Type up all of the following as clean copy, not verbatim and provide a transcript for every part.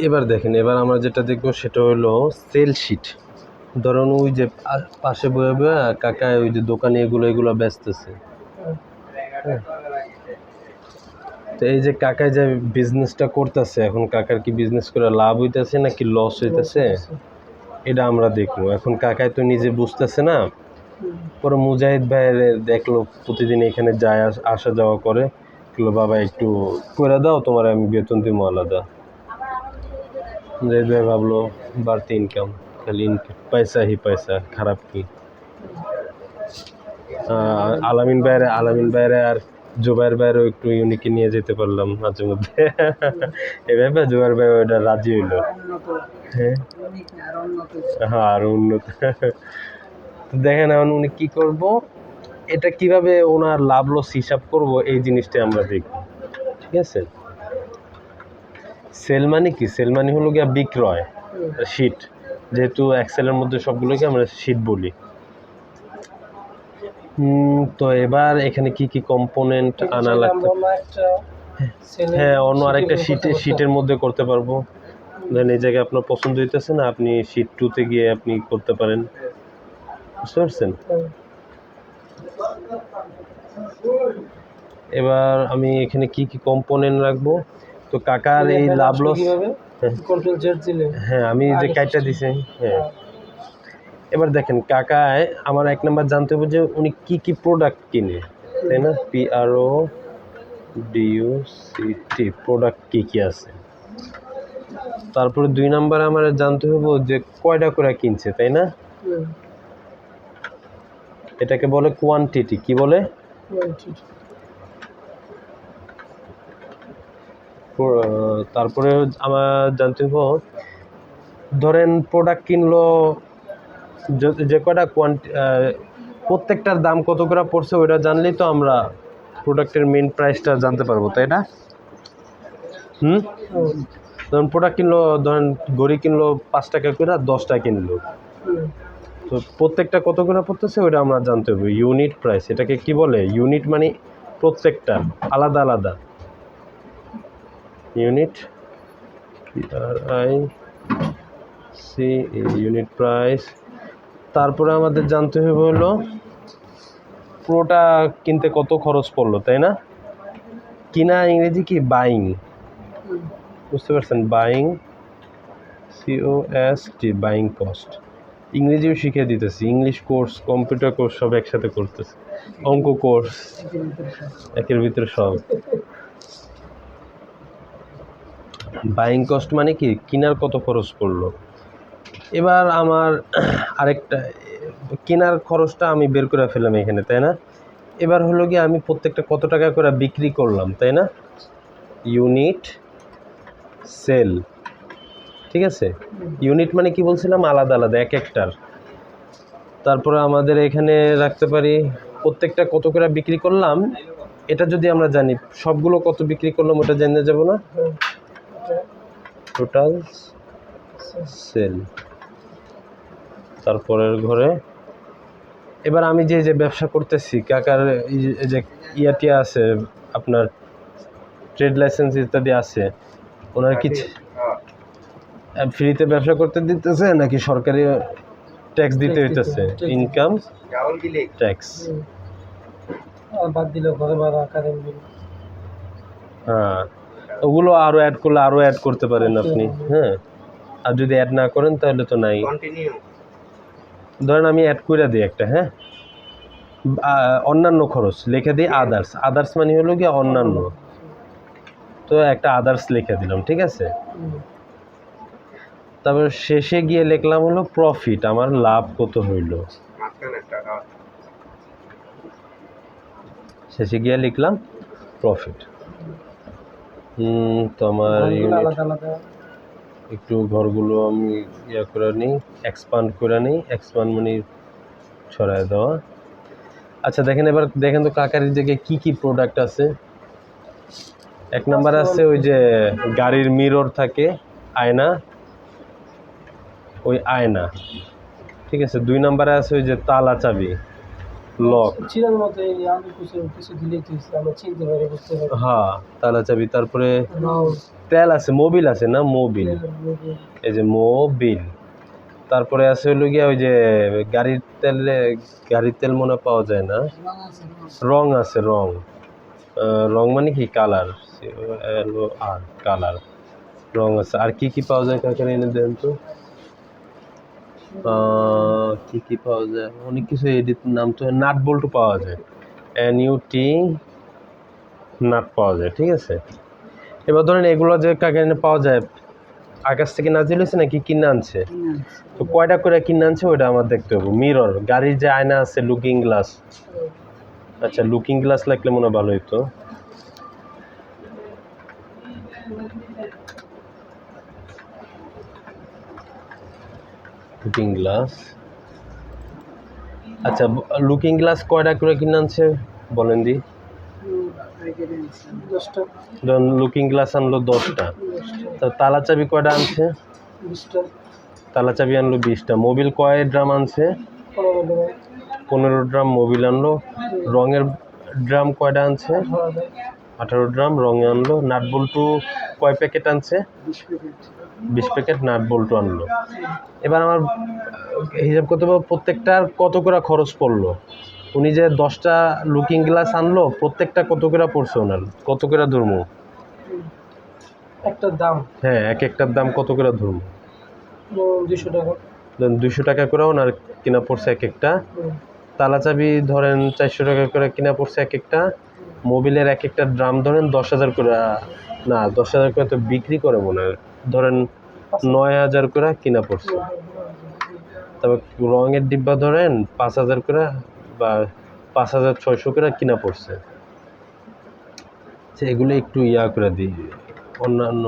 এবার দেখেন, এবার আমরা যেটা দেখবো সেটা হলো সেল শিট। ধরুন ওই যে পাশে বয়ে বয়ে কাকা ওই যে দোকানে এগুলো বেচতেছে। হ্যাঁ, তো এই যে কাকা যে বিজনেসটা করতেছে, এখন কাকার কি বিজনেস করে লাভ হইতেছে নাকি লস হইতেছে এটা আমরা দেখবো। এখন কাকাই তো নিজে বুঝতেছে না। পরে মুজাহিদ ভাইয়ের দেখলো প্রতিদিন এখানে যায় আসা যাওয়া করে, বাবা একটু করে দাও, তোমার আমি বেতন দিব আলাদা। মুজাহিদ ভাই ভাবলো বাড়তি ইনকাম, খালি পয়সা হি পয়সা, খারাপ কি। আলামিন ভাইয়ের আর জুবাইর ভাইয়েরও একটু ইউনিকে নিয়ে যেতে পারলাম মাঝে মধ্যে। এভাবে জুবাইর ভাই ওটা রাজি হইলো। হ্যাঁ, আর উন্নত। দেখেন এখন উনি কি করবো, এটা কিভাবে ওনার লাভ লস হিসাব করবো এই জিনিসটা আমরা দেখব। ঠিক আছে, সেল মানে কি? সেল মানে হলো গিয়া বিক্রয়, শিট। যেহেতু এক্সেলের মধ্যে সবগুলোকে আমরা শিট বলি। তো এবার এখানে কি কি কম্পোনেন্ট আনা লাগবে? হ্যাঁ, অন্য আরেকটা শিটের মধ্যে করতে পারবো। দেন এই জায়গায় আপনার পছন্দ হইতেছে না, আপনি শিট 2-তে গিয়ে আপনি করতে পারেন। বুঝতে পারছেন? এবার আমি এখানে কি কি কম্পোনেন্ট রাখবো? তো কাকার এই লাভ লস, হ্যাঁ আমি যে কাইটা দিছি। হ্যাঁ, এবার দেখেন কাকায় আমার এক নাম্বার জানতে হবে যে উনি কি কি প্রোডাক্ট কিনে, তাই না? PRODUCT প্রোডাক্ট কি কি আছে। তারপরে 2 নাম্বারে আমার জানতে হবে যে কয়টা করে কিনছে, তাই না? এটাকে বলে কোয়ান্টিটি। কি বলে? তারপরে আমার জানতে হবে, ধরেন প্রোডাক্ট কিনলো, যে কয়টা প্রত্যেকটার দাম কত করে পড়ছে ওইটা জানলেই তো আমরা প্রোডাক্টের মেন প্রাইসটা জানতে পারবো, তাই না? ধরেন প্রোডাক্ট কিনলো, ধরেন ঘড়ি কিনলো 5 টাকা করে, 10টা কিনলো, তো প্রত্যেকটা কত করে পড়তেছে ওইটা আমরা জানতে হবে। ইউনিট প্রাইস, এটাকে কি বলে? ইউনিট মানে প্রত্যেকটা আলাদা আলাদা ইউনিট, ইউনিট প্রাইস। তারপরে আমাদের জানতে হবে হলো পুরোটা কিনতে কত খরচ পড়লো, তাই না? কিনা ইংরেজি কি? বাইং। বুঝতে পারছেন? Buying, COST, buying cost. ইংরেজিও শিখিয়ে দিতেছি, ইংলিশ কোর্স, কম্পিউটার কোর্স সব একসাথে করতেছি, অঙ্ক কোর্স একের ভিতরে সব। বাইং কস্ট মানে কি? কিনার কত খরচ পড়লো। এবার আমার আরেকটা কেনার খরচটা আমি বের করে ফেললাম এখানে, তাই না? এবার হলো কি আমি প্রত্যেকটা কত টাকা করে বিক্রি করলাম, তাই না? Unit sale. ঠিক আছে, ইউনিট মানে কি বলছিলাম? আলাদা আলাদা এক একটার। তারপরে আমাদের এখানে রাখতে পারি প্রত্যেকটা কত করে বিক্রি করলাম, এটা যদি আমরা জানি সবগুলো কত বিক্রি করলাম ওটা জেনে যাব না? Total sell. তারপরের ঘরে এবার আমি যে যে ব্যবসা করতেছি, কাকার এই যে ইয়াটিয়া আছে আপনার, ট্রেড লাইসেন্স ইত্যাদি আছে, ওনার কি ফ্রিতে ব্যবসা করতে দিতেছে নাকি সরকারি ট্যাক্স দিতে হইতেছে? Income tax. হ্যাঁ, ওগুলো আরও অ্যাড করলে আরও অ্যাড করতে পারেন আপনি। হ্যাঁ, আর যদি অ্যাড না করেন তাহলে তো নাই। ধরেন আমি অ্যাড করে দিই একটা, হ্যাঁ, অন্যান্য খরচ লিখে দিই আদার্স। আদার্স মানে হলো কি অন্যান্য, তো একটা আদার্স লিখে দিলাম। ঠিক আছে, তারপর শেষে গিয়ে লিখলাম হলো প্রফিট, আমার লাভ কত হইল। শেষে গিয়ে লিখলাম প্রফিট। তো আমার একটু ঘরগুলো আমি ইয়া করে নিই, এক্সপান্ড করে নিই। এক্সপান্ড মানে ছড়ায় দেওয়া। আচ্ছা দেখেন, এবার দেখেন তো কাকারির জায়গায় কি কি প্রোডাক্ট আছে। এক নাম্বার আছে ওই যে গাড়ির মিরর থাকে, আয়না, ওই আয়না। ঠিক আছে, 2 নাম্বারে আছে ওই যে তালা চাবি, লক, চিনার মধ্যে আমি কিছু দিলেই তুই আমরা চিনতে পারি, বুঝতে পারি। হ্যাঁ তালা চাবি, তারপরে নাও তেল আছে, মোবিল আছে না, মোবিল, মোবিল। এই যে মোবিল। তারপরে আছে হলো গিয়া ওই যে গাড়ির তেল মনে পাওয়া যায় না, রং আছে, রং, রং মানে কি কালার, আর কালার, রং আছে। আর কি কি পাওয়া যায় কাকার এনে দেন তো, কি কি পাওয়া যায়, অনেক কিছু, এডিট নাম তো, নাট বল্টু পাওয়া যায়, NUT নাট পাওয়া যায়, ঠিক আছে। এবার ধরেন এগুলো যে কাকার এনে পাওয়া যায়, আকাশ থেকে নাজিল হয়েছে নাকি কিনে আনছে, তো কয়টা করে কিনে আনছে ওইটা আমার দেখতে হবে। মিরর, গাড়ির যে আয়না আছে, লুকিং গ্লাস, আচ্ছা লুকিং গ্লাস লাগলে মনে হয় ভালো হইতো। লুকিং গ্লাস, আচ্ছা লুকিং গ্লাস কয়টা করে কিনে আনছে বলেন দি। ধরুন লুকিং গ্লাস আনলো 10টা, তো তালা চাবি কয়টা আনছে, তালা চাবি আনলো 20টা। মোবিল কয় ড্রাম আনছে, 15 ড্রাম মোবিল আনলো। রঙের ড্রাম কয়টা আনছে, 18 ড্রাম রঙ আনলো। নাট বল্টু কয় প্যাকেট আনছে, 20 প্যাকেট নাট বল্টু আনলো। এবার আমার হিসাব করতে হবে প্রত্যেকটার কত করে খরচ পড়লো। উনি যে 10টা লুকিং গ্লাস আনলো, প্রত্যেকটা কত করে পড়ছে ওনার, কত করে ধরবো একটার দাম, হ্যাঁ এক একটার দাম কত করে ধরবো, 200 টাকা। 200 টাকা করে ওনার কিনা পড়ছে এক একটা। তালা চাবি ধরেন 400 টাকা করে কিনা পড়ছে এক একটা। মোবিলের এক একটা ড্রাম ধরেন 10,000 করে, না 10,000 করে তো বিক্রি করে মনে হয়, ধরেন 9,000 করে কিনা পড়ছে। তবে রঙের ডিব্বা ধরেন 5,000 করে বা 5,600 করে কিনা পড়ছে। এগুলো একটু ইয়া করে দিই, অন্যান্য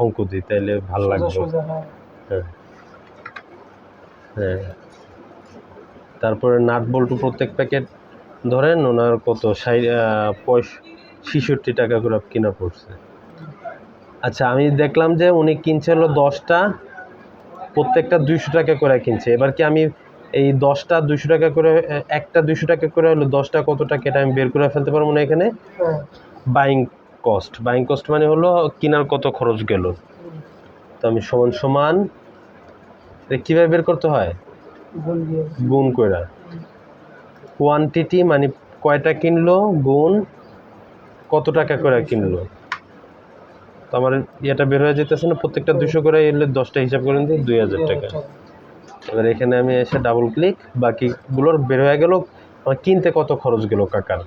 অঙ্ক দিই, তাইলে ভালো লাগবে। হ্যাঁ হ্যাঁ। তারপরে নাট বল্টু প্রত্যেক প্যাকেট ধরেন ওনার কত 66 টাকা করে কিনা পড়ছে। আচ্ছা আমি দেখলাম যে উনি কিনছে হলো 10টা, প্রত্যেকটা 200 টাকা করে কিনছে। এবার কি আমি এই 10টা 200 টাকা করে, একটা 200 টাকা করে হলো 10টা কত টাকা, এটা আমি বের করে ফেলতে পারবো না এখানে। বাইং কস্ট, বাইং কস্ট মানে হলো কেনার কত খরচ গেল। তো আমি সমান সমান কীভাবে বের করতে হয়, গুণ কইরা, কোয়ান্টিটি মানে কয়টা কিনলো গুণ কত টাকা করে কিনলো। তো আমার ইয়েটা বের হয়ে যেতেছে না, প্রত্যেকটা 200 করে এলে 10টা হিসাব করেন দিই 2,000 টাকা। এবার এখানে আমি এসে ডাবল ক্লিক, বাকিগুলোর বের হয়ে গেল আমার কিনতে কত খরচ গেল কাকার।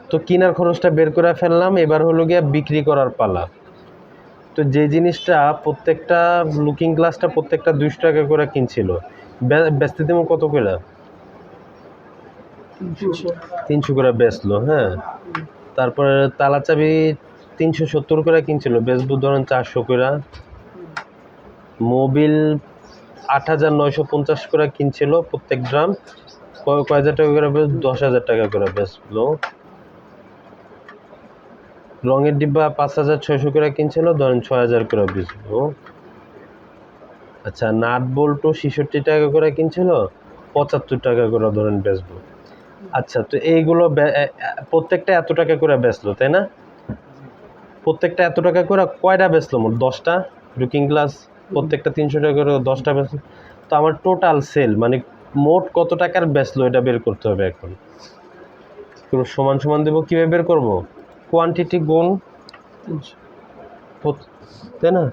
তো কেনার খরচটা বের করে ফেললাম। এবার হলো গিয়া বিক্রি করার পালা। তো যে জিনিসটা প্রত্যেকটা লুকিং গ্লাসটা প্রত্যেকটা 200 টাকা করে কিনছিল, বেচতে দেবো কত করে, 300 করে বেচলো। হ্যাঁ তারপরে তালা চাবি 370 করে কিনছিল, বেচবো ধরেন 400 করে। মোবিল 8,950 করে কিনছিল প্রত্যেক ড্রাম, কয় হাজার টাকা করে, 10,000 টাকা করে বেচলো। রঙের ডিব্বা 5,600 করে কিনছিল, ধরেন 6,000 করে বেচবো। আচ্ছা নাট বল্টু 66 টাকা করে কিনছিল, 75 টাকা করে ধরেন বেচবো। আচ্ছা তো এইগুলো প্রত্যেকটা এত টাকা করে বেচলো তাই না, প্রত্যেকটা এত টাকা করে কয়টা বেচলো মোট, 10টা লুকিং গ্লাস প্রত্যেকটা 300 টাকা করে 10টা বেচলো। তো আমার টোটাল সেল মানে মোট কত টাকার বেচলো এটা বের করতে হবে। এখন সমান সমান দেবো, কীভাবে বের করবো, কোয়ান্টিটি গুণ, তাই না।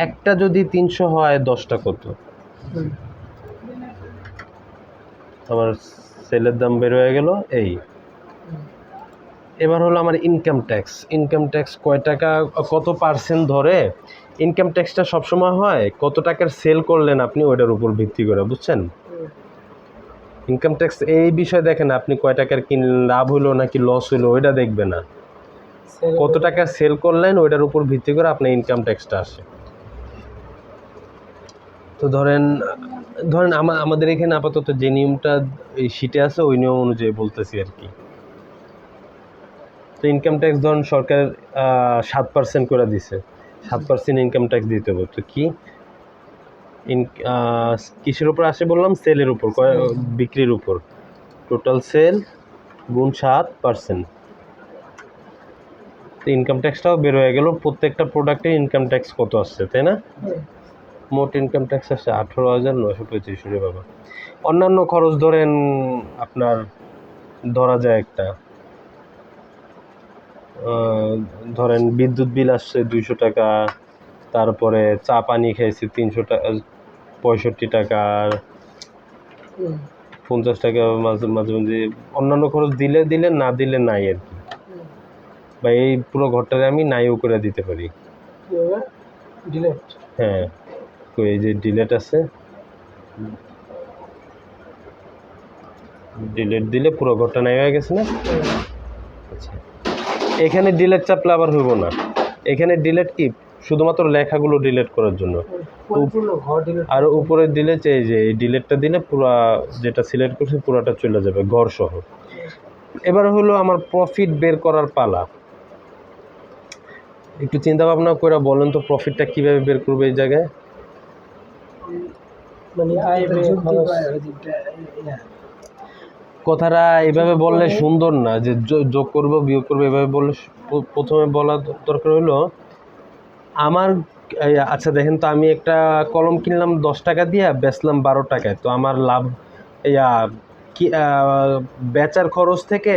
একটা যদি 300 হয় 10টা কত, আমার সেলের দাম বের হয়ে গেল এই। এবার হলো আমার ইনকাম ট্যাক্স। ইনকাম ট্যাক্স কয় টাকা, কত পার্সেন্ট ধরে। ইনকাম ট্যাক্সটা সবসময় হয় কত টাকার সেল করলেন আপনি, ওইটার উপর ভিত্তি করে, বুঝছেন। ইনকাম ট্যাক্স এই বিষয়ে দেখেন আপনি কয় টাকার কিনলেন, লাভ হলো নাকি লস হলো ওইটা দেখবে না, কত টাকা সেল করলেন ওইটার উপর ভিত্তি করে আপনার ইনকাম ট্যাক্সটা আসে। তো ধরেন আমাদের এখানে আপাতত যে নিয়মটা এই শিটে আছে ওই নিয়ম অনুযায়ী বলতেছি আর কি। তো ইনকাম ট্যাক্স ধরুন সরকার 7% করে দিছে, 7% ইনকাম ট্যাক্স দিতে হবে। তো কি কিসের উপর আসে বললাম, সেলের উপর, বিক্রির উপর। টোটাল সেল গুণ 7%। তো ইনকাম ট্যাক্সটাও বের হয়ে গেল, প্রত্যেকটা প্রোডাক্টে ইনকাম ট্যাক্স কত আসছে, তাই না? মোট ইনকাম ট্যাক্স আসছে 18,925 রে বাবা। অন্যান্য খরচ ধরেন আপনার ধরা যায় একটা ধরেন বিদ্যুৎ বিল আসছে 200 টাকা, তারপরে চা পানি খাইছি 300 টাকা 65 টাকা, 50 টাকা মাঝে মাঝে মাঝে অন্যান্য খরচ দিলে দিলে, না দিলে নাই আর কি। বা এই পুরো ঘরটারে আমি নাইও করে দিতে পারি। ডিলেট? হ্যাঁ, তো এই যে ডিলেট আছে, ডিলেট দিলে পুরো ঘরটা নাই হয়ে গেছে না? আচ্ছা, এখানে ডিলেট চাপলে আবার হইব না। এখানে ডিলেট কি শুধুমাত্র লেখাগুলো ডিলেট করার জন্য, পরিপূর্ণ ঘর ডিলেট। আর উপরে দিলে যে এই যে এই ডিলেটটা দিলে পুরো যেটা সিলেক্ট করছি পুরোটা চলে যাবে ঘর সহ। এবার হলো আমার প্রফিট বের করার পালা। একটু চিন্তা ভাবনা করে বলেন তো প্রফিটটা কিভাবে বের করবে এই জায়গায়? মানে আয় ব্যয় খরচ। কথাটা এইভাবে বললে সুন্দর না, যে যোগ করবো বিয়োগ করবো এভাবে বললে। প্রথমে বলা দরকার হলো আমার আচ্ছা দেখেন তো, আমি একটা কলম কিনলাম 10 টাকা দিয়ে, বেচলাম 12 টাকায়, তো আমার লাভ কি বেচার খরচ থেকে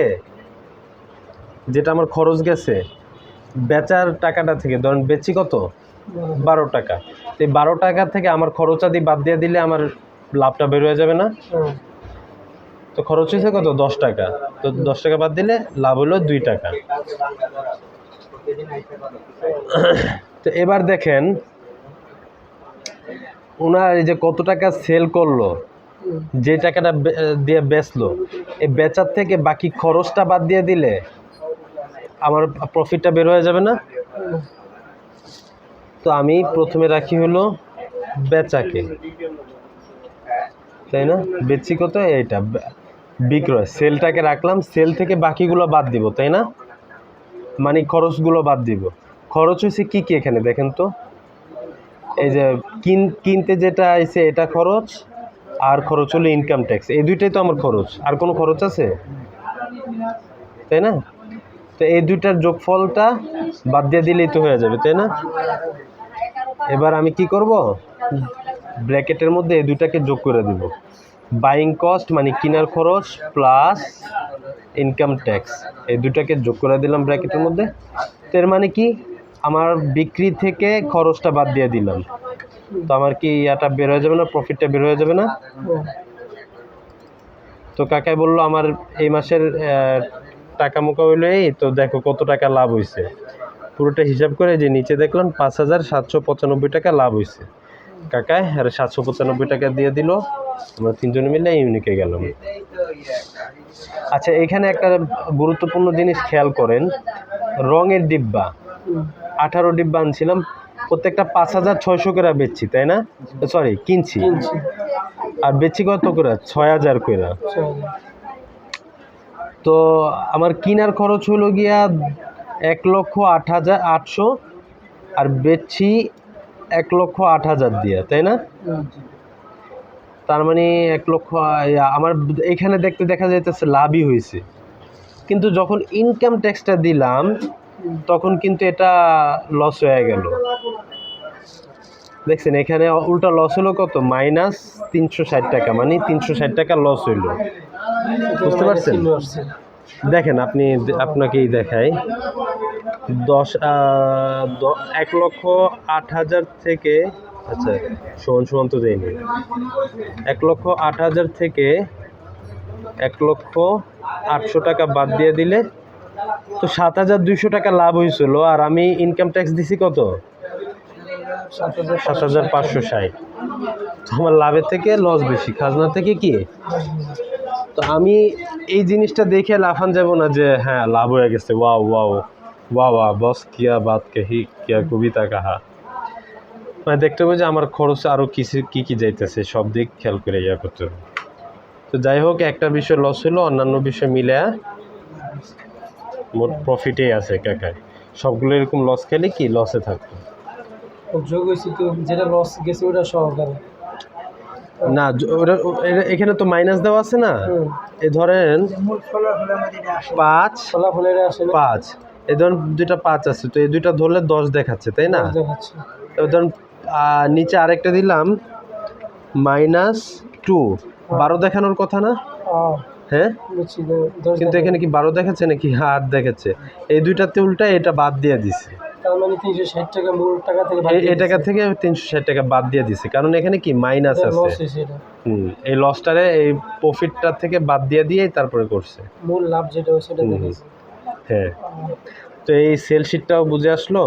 যেটা আমার খরচ গেছে বেচার টাকাটা থেকে, ধরেন বেচি কত 12 টাকা, তো এই 12 টাকা থেকে আমার খরচাদি বাদ দিয়ে দিলে আমার লাভটা বের হয়ে যাবে না? তো খরচ হয়েছে কত 10 টাকা, তো 10 টাকা বাদ দিলে লাভ হলো 2 টাকা। তো এবার দেখেন ওনার এই যে কত টাকা সেল করলো, যে টাকাটা দিয়ে বেচলো, এই বেচার থেকে বাকি খরচটা বাদ দিয়ে দিলে আমার প্রফিটটা বের হয়ে যাবে না? তো আমি প্রথমে রাখি হলো বেচাকে, তাই না? বেচি কত, এইটা বিক্রয়, সেলটাকে রাখলাম, সেল থেকে বাকিগুলো বাদ দিব, তাই না? মানে খরচগুলো বাদ দিব। খরচ হয়েছে কি কি এখানে দেখেন তো, এই যে কিনতে যেটা আইছে এটা খরচ, আর খরচ হলো ইনকাম ট্যাক্স, এই দুইটাই তো আমার খরচ, আর কোনো খরচ আছে, তাই না? তো এই দুইটার যোগফলটা বাদ দিয়ে দিলেই তো হয়ে যাবে, তাই না? এবার আমি কি করব, ব্র্যাকেটের মধ্যে এই দুইটাকে যোগ করে দিব। বাইং কস্ট মানে কেনার খরচ প্লাস ইনকাম ট্যাক্স, এই দুটাকে যোগ করে দিলাম ব্র্যাকেটের মধ্যে। তো এর মানে কি, আমার বিক্রি থেকে খরচটা বাদ দিয়ে দিলাম, তো আমার কি ইয়াটা বের হয়ে যাবে না, প্রফিটটা বের হয়ে যাবে না? তো কাকাই বললো আমার এই মাসের টাকা মোকা হইলো এই, তো দেখো কত টাকা লাভ হয়েছে, পুরোটা হিসাব করে যে নিচে দেখলাম 5,795 টাকা লাভ হয়েছে। কাকায় আর 795 টাকা দিয়ে দিল, আমরা তিনজনে মিলে ইউনিকে গেলাম। আচ্ছা, এখানে একটা গুরুত্বপূর্ণ জিনিস খেয়াল করেন, রঙের ডিব্বা 18 ডিব্বা আনছিলাম, প্রত্যেকটা 5,600 করে বেচছি, তাই না? সরি, কিনছি, আর বেচছি কত করে 6,000 করে। তো আমার কিনার খরচ হলো গিয়া 1,08,800, আর বেচছি 1,08,000 দিয়া, তাই না? তার মানে 1 লক্ষ, আমার এখানে দেখতে দেখা যাইতেছে লাভই হয়েছে, কিন্তু যখন ইনকাম ট্যাক্সটা দিলাম তখন কিন্তু এটা লস হয়ে গেল। দেখছেন এখানে উল্টা লস হলো কত, -360 টাকা, মানে 360 টাকা লস হইলো, বুঝতে পারছেন? দেখেন আপনাকেই দেখাই, 1,08,000 থেকে, আচ্ছা সমান তো দেয়নি, 1,08,000 থেকে 1,08,000 টাকা বাদ দিয়ে দিলে তো 7,200 টাকা লাভ হয়েছিল, আর আমি ইনকাম ট্যাক্স দিছি কত 7,560। তো আমার লাভের থেকে লস বেশি, খাজনা থেকে কি। তো আমি এই জিনিসটা দেখে লাফান যাব না যে হ্যাঁ লাভ হয়ে গেছে, ওয়াও ওয়াও ওয়া ওয়া বস কিয়া বাত কহি কিয়া কবিতা কাহা। মানে দেখতে হবে যে আমার খরচ আরও কী কী যাইতেছে, সব দিক খেয়াল করে ইয়া করতে হবে। তো যাই হোক, একটা বিষয় লস হলো, অন্যান্য বিষয় মিলে মোট প্রফিটেই আছে কাকায়। সবগুলো এরকম লস খেলে কি লসে থাকতো, যোগ হয়েছে তো, যেটা লস গেছে ওটা সহকারে। না এখানে তো মাইনাস দেওয়া আছে না, এ ধরেন 5 ফলাফলের আসে না 5, এই ধরুন দুইটা 5 আছে, তো এই দুইটা ধরলে 10 দেখাচ্ছে তাই না? দেখাচ্ছে। এবার ধরুন নিচে আরেকটা দিলাম -2, 12 দেখানোর কথা না? হ্যাঁ, বুঝছি, 10 কিন্তু এখানে কি 12 দেখাচ্ছে নাকি 8 দেখাচ্ছে? এই দুইটাতে উল্টা এটা বাদ দিয়ে দিছে, তার মানে 360 টাকা মূল টাকা থেকে এই টাকা থেকে 360 টাকা বাদ দিয়ে দিছে, কারণ এখানে কি মাইনাস আছে। লস হয়েছে এটা। এই লসটারে এই প্রফিটটা থেকে বাদ দিয়ে তারপরে করছে। মূল লাভ যেটা সেটা দেখেছি। হ্যাঁ, তো এই সেল শিটটাও বুঝে আসলো।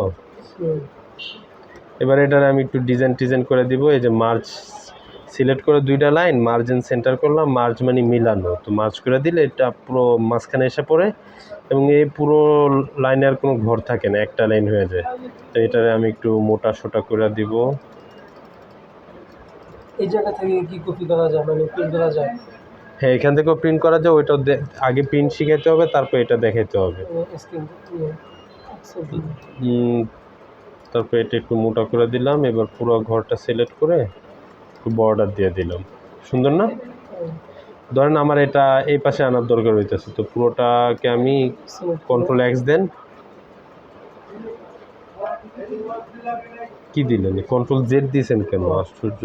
এবার এটার আমি একটু ডিজাইন করে দিব। এই যে মার্জ সিলেক্ট করে দুইটা লাইন মার্জিন সেন্টার করলাম, মার্জ মানে মিলানো, তো মার্জ করে দিলে এটা পুরো মাঝখানে এসে পড়ে এবং এই পুরো লাইনে আর কোনো ঘর থাকে না, একটা লাইন হয়ে যায়। তো এটারে আমি একটু মোটা সোটা করে দিব। এই জায়গা থেকে কি কপি করা যায়, মানে প্রিন্ট করা যায়? হ্যাঁ, এখান থেকেও প্রিন্ট করা যায়, ওইটাও আগে প্রিন্ট শিখাইতে হবে, তারপর এটা দেখাইতে হবে। তারপর এটা একটু মোটা করে দিলাম। এবার পুরো ঘরটা সিলেক্ট করে একটু বর্ডার দিয়ে দিলাম। সুন্দর না? ধরেন আমার এটা এই পাশে আনার দরকার হইতেছে, তো পুরোটাকে আমি Ctrl+X দেন। কি দিলেন? Ctrl+Z দিয়েছেন কেন? আশ্চর্য।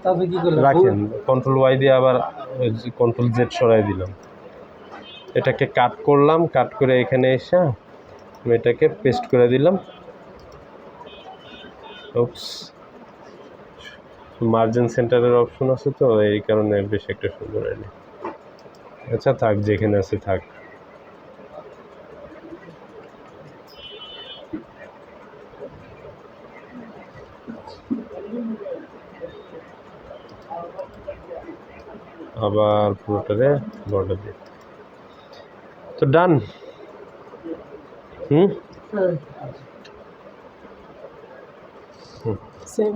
তবে কি করলেন? রাখেন, Ctrl+Y দিয়ে আবার Ctrl+Z সরাই দিলাম। এটাকে কাট করলাম, কাট করে এখানে এসে আমি এটাকে পেস্ট করে দিলাম। মার্জিন সেন্টারের অপশন আছে, তো এই কারণে বেশ একটা সুন্দর হয়নি। আচ্ছা থাক, যেখানে আছে থাক। আবার পুরোটারে বর্ডার দিই, তো ডান। সেম